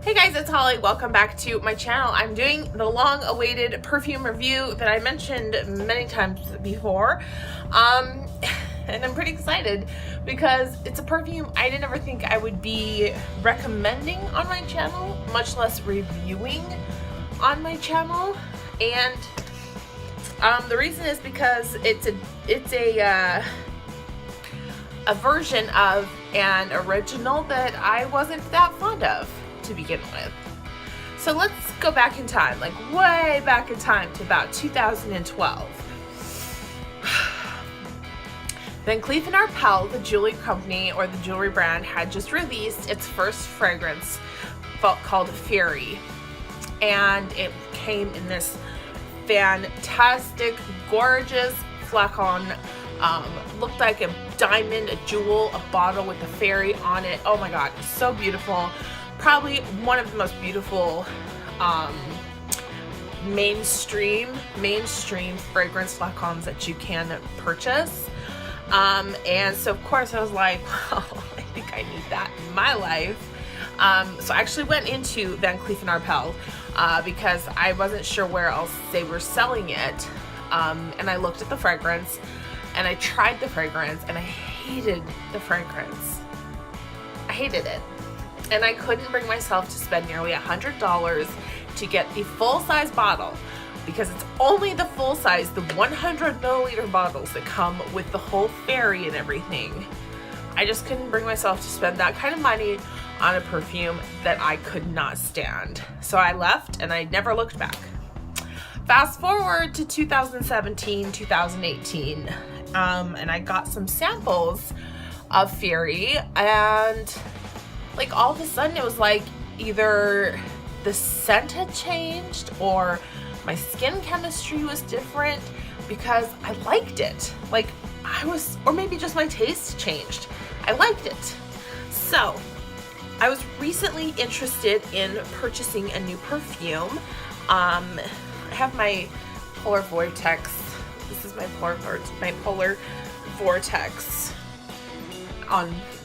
Hey guys, it's Holly. Welcome back to my channel. I'm doing the long-awaited perfume review that I mentioned many times before. And I'm pretty excited because it's a perfume I didn't ever think I would be recommending on my channel, much less reviewing on my channel. And the reason is because it's a version of an original that I wasn't that fond of to begin with. So let's go back in time, like way back in time to about 2012. Van Cleef & Arpels, the jewelry company or the jewelry brand, had just released its first fragrance called Feerie, and it came in this fantastic, gorgeous flacon. Looked like a diamond, a jewel, a bottle with a fairy on it. Oh my god, so beautiful. Probably one of the most beautiful mainstream fragrance flacons that you can purchase. And so of course I was like, well, I think I need that in my life. So I actually went into Van Cleef & Arpels because I wasn't sure where else they were selling it. And I looked at the fragrance and I tried the fragrance and I hated the fragrance. I hated it. And I couldn't bring myself to spend nearly $100 to get the full-size bottle, because it's only the full size, the 100 milliliter bottles that come with the whole fairy and everything. I just couldn't bring myself to spend that kind of money on a perfume that I could not stand. So I left and I never looked back. Fast forward to 2017, 2018, and I got some samples of Feerie, and like all of a sudden it was like either the scent had changed or my skin chemistry was different, because I liked it. Like or maybe just my taste changed. I liked it. So I was recently interested in purchasing a new perfume. I have my Polar Vortex. This is my Polar Vortex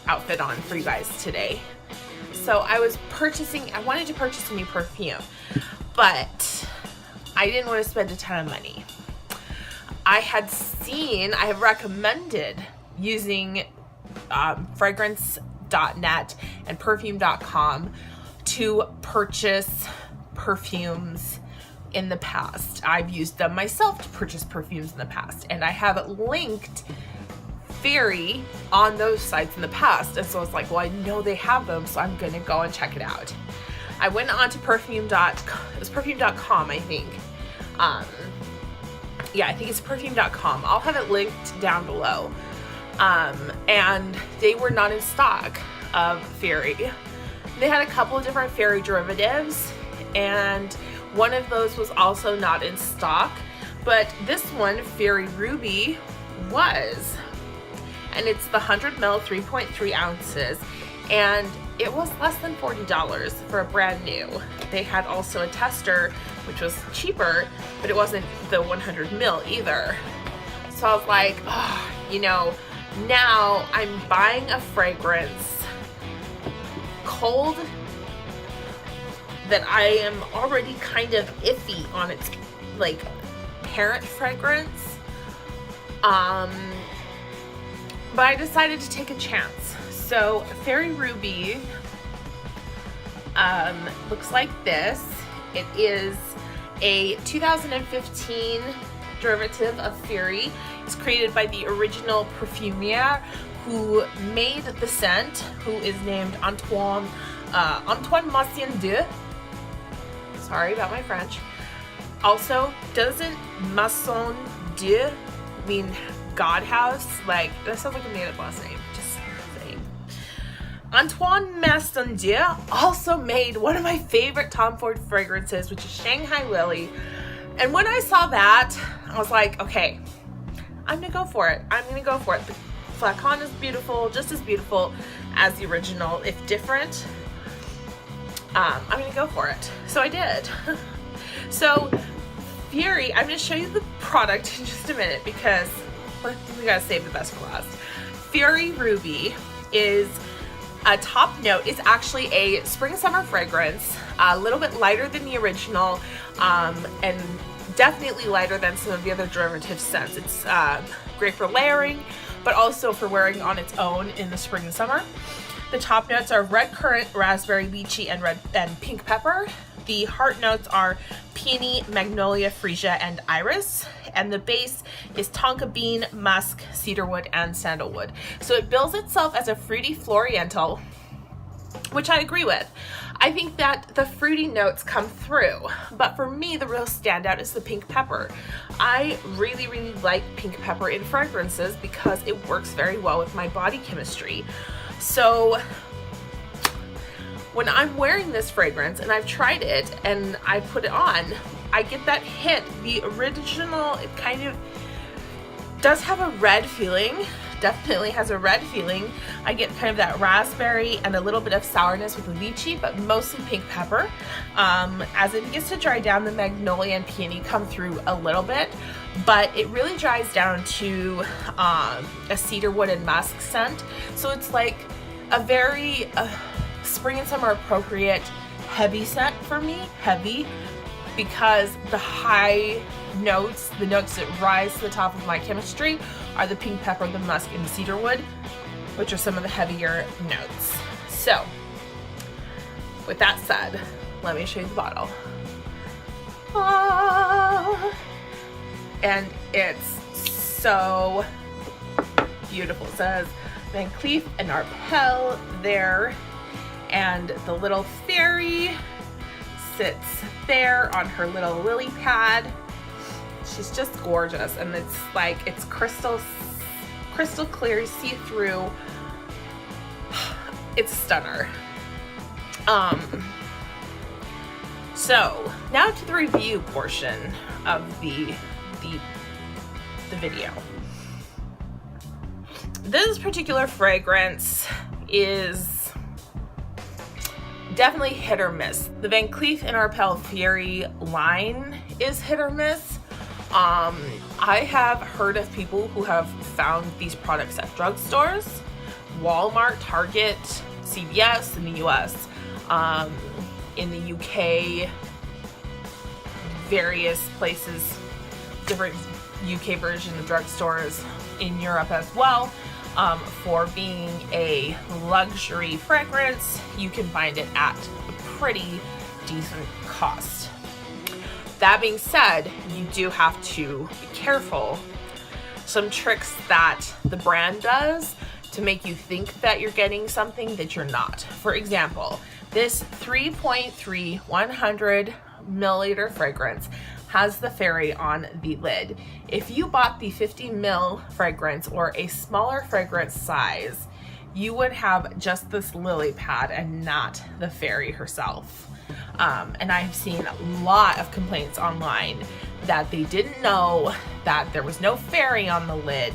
outfit on for you guys today. So I wanted to purchase a new perfume, but I didn't want to spend a ton of money. I have recommended using fragrance.net and perfume.com to purchase perfumes in the past. I've used them myself to purchase perfumes in the past, and I have linked Feerie on those sites in the past, and so I was like, well, I know they have them, so I'm gonna go and check it out. I went on to perfume.com. It was perfume.com, I think. Yeah, I think it's perfume.com. I'll have it linked down below. And they were not in stock of Feerie. They had a couple of different Feerie derivatives, and one of those was also not in stock, but this one, Feerie Rubis, was. And it's the 100 ml, 3.3 ounces, and it was less than $40 for a brand new. They had also a tester, which was cheaper, but it wasn't the 100 ml either. So I was like, oh, now I'm buying a fragrance cold that I am already kind of iffy on its like parent fragrance. But I decided to take a chance. So Feerie Rubis looks like this. It is a 2015 derivative of Feerie. It's created by the original perfumier who made the scent, who is named Antoine Masson-Dieu. Sorry about my French. Also, doesn't Masson-Dieu mean God house? Like, that sounds like a made up last name. Just saying. Antoine Masson-Dieu also made one of my favorite Tom Ford fragrances, which is Shanghai Lily. And when I saw that, I was like, okay, I'm gonna go for it. The flacon is beautiful, just as beautiful as the original, if different. I'm gonna go for it. So I did. So Feerie, I'm gonna show you the product in just a minute because we gotta save the best for last. Feerie Rubis is top note is actually a spring summer fragrance, a little bit lighter than the original, and definitely lighter than some of the other derivative scents. It's great for layering, but also for wearing on its own in the spring and summer. The top notes are red currant, raspberry, lychee, and pink pepper. The heart notes are peony, magnolia, freesia, and iris. And the base is tonka bean, musk, cedarwood, and sandalwood. So it bills itself as a fruity floriental, which I agree with. I think that the fruity notes come through, but for me, the real standout is the pink pepper. I really, really like pink pepper in fragrances because it works very well with my body chemistry. So when I'm wearing this fragrance and I've tried it and I put it on, I get that hit. The original, it kind of does have a red feeling, definitely has a red feeling. I get kind of that raspberry and a little bit of sourness with the lychee, but mostly pink pepper. As it begins to dry down, the magnolia and peony come through a little bit, but it really dries down to a cedarwood and musk scent. So it's like a very spring and summer appropriate heavy scent for me, heavy, because the high notes, the notes that rise to the top of my chemistry are the pink pepper, the musk, and the cedarwood, which are some of the heavier notes. So with that said, let me show you the bottle. And it's so beautiful. It says Van Cleef and Arpels there, and the little fairy sits there on her little lily pad. She's just gorgeous, and it's like, it's crystal clear, see-through. It's a stunner. So now to the review portion of the video. This particular fragrance is definitely hit or miss. The Van Cleef & Arpels Feerie line is hit or miss. I have heard of people who have found these products at drugstores, Walmart, Target, CVS in the US, in the UK, various places, different UK version of drugstores in Europe as well. For being a luxury fragrance, you can find it at a pretty decent cost. That being said, you do have to be careful. Some tricks that the brand does to make you think that you're getting something that you're not. For example, this 3.3 100 milliliter fragrance has the fairy on the lid. If you bought the 50 ml fragrance or a smaller fragrance size, you would have just this lily pad and not the fairy herself. And I've seen a lot of complaints online that they didn't know that there was no fairy on the lid.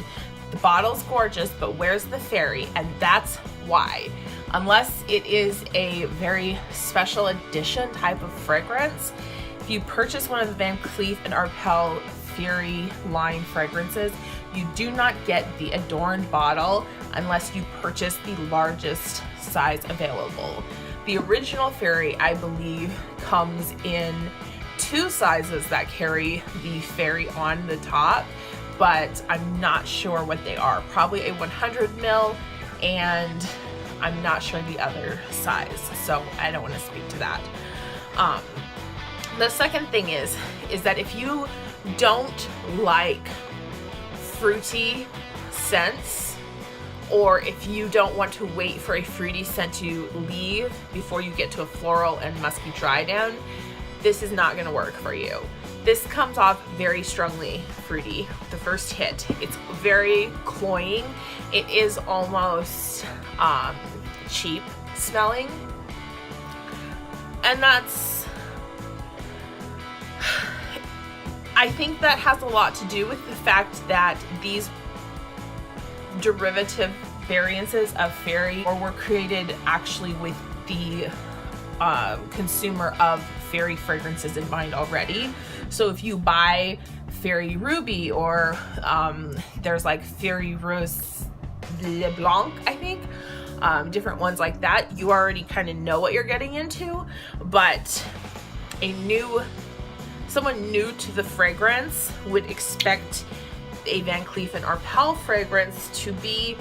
The bottle's gorgeous, but where's the fairy? And that's why. Unless it is a very special edition type of fragrance, if you purchase one of the Van Cleef & Arpels Feerie line fragrances, you do not get the adorned bottle unless you purchase the largest size available. The original Feerie, I believe, comes in 2 sizes that carry the fairy on the top, but I'm not sure what they are. Probably a 100 ml, and I'm not sure the other size, so I don't want to speak to that. The second thing is that if you don't like fruity scents, or if you don't want to wait for a fruity scent to leave before you get to a floral and musky dry down, this is not going to work for you. This comes off very strongly fruity, the first hit. It's very cloying. It is almost cheap smelling. And I think that has a lot to do with the fact that these derivative variances of Feerie were created actually with the consumer of Feerie fragrances in mind already. So if you buy Feerie Rubis, or there's like Feerie Rose Le Blanc, I think, different ones like that, you already kind of know what you're getting into. But someone new to the fragrance would expect a Van Cleef & Arpels fragrance to be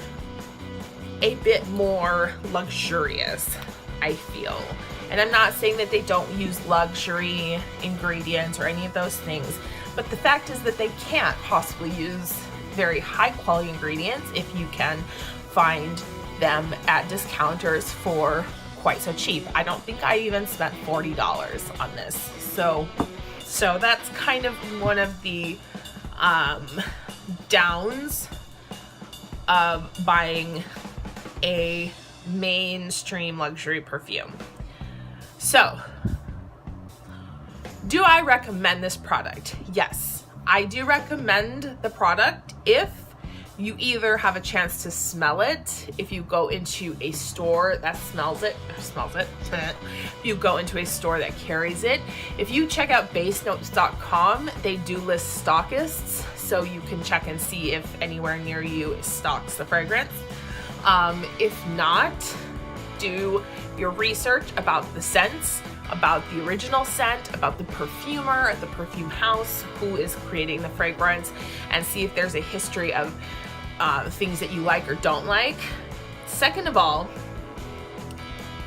a bit more luxurious, I feel. And I'm not saying that they don't use luxury ingredients or any of those things, but the fact is that they can't possibly use very high quality ingredients if you can find them at discounters for quite so cheap. I don't think I even spent $40 on this. So that's kind of one of the downs of buying a mainstream luxury perfume. So, do I recommend this product? Yes, I do recommend the product if you either have a chance to smell it, if you go into a store that smells it, if you go into a store that carries it. If you check out basenotes.com, they do list stockists, so you can check and see if anywhere near you stocks the fragrance. If not, do your research about the scents, about the original scent, about the perfumer, the perfume house who is creating the fragrance, and see if there's a history of things that you like or don't like. Second of all,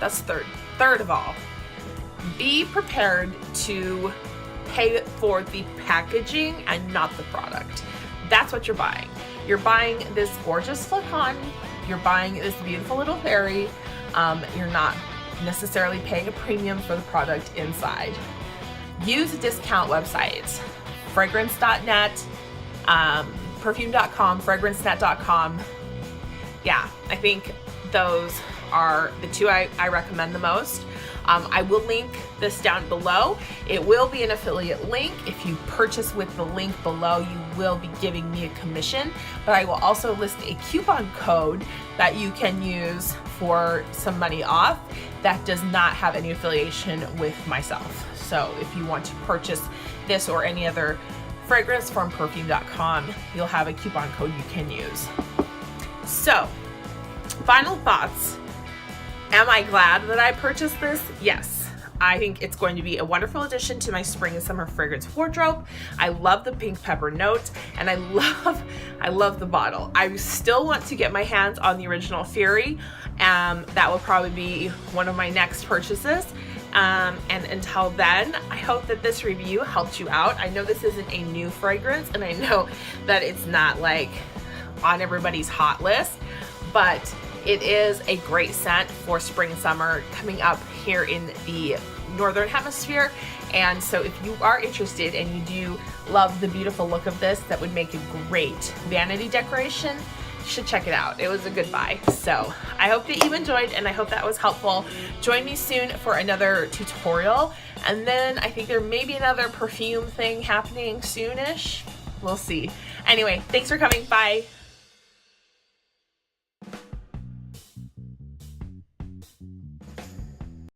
that's third. Third of all, be prepared to pay for the packaging and not the product. That's what you're buying. You're buying this gorgeous flacon. You're buying this beautiful little fairy. You're not necessarily paying a premium for the product inside. Use discount websites, fragrance.net, perfume.com, fragrancenet.com. Yeah, I think those are the two I recommend the most. I will link this down below. It will be an affiliate link. If you purchase with the link below, you will be giving me a commission, but I will also list a coupon code that you can use for some money off that does not have any affiliation with myself. So if you want to purchase this or any other fragrance from perfume.com, you'll have a coupon code you can use. So, final thoughts. Am I glad that I purchased this? Yes. I think it's going to be a wonderful addition to my spring and summer fragrance wardrobe. I love the pink pepper note, and I love the bottle. I still want to get my hands on the original Feerie. That will probably be one of my next purchases. And until then, I hope that this review helped you out. I know this isn't a new fragrance, and I know that it's not like on everybody's hot list, but it is a great scent for spring and summer coming up here in the northern hemisphere. And so if you are interested and you do love the beautiful look of this, that would make a great vanity decoration, you should check it out. It was a good buy. So I hope that you enjoyed, and I hope that was helpful. Join me soon for another tutorial, and then I think there may be another perfume thing happening soonish. We'll see. Anyway, thanks for coming. Bye.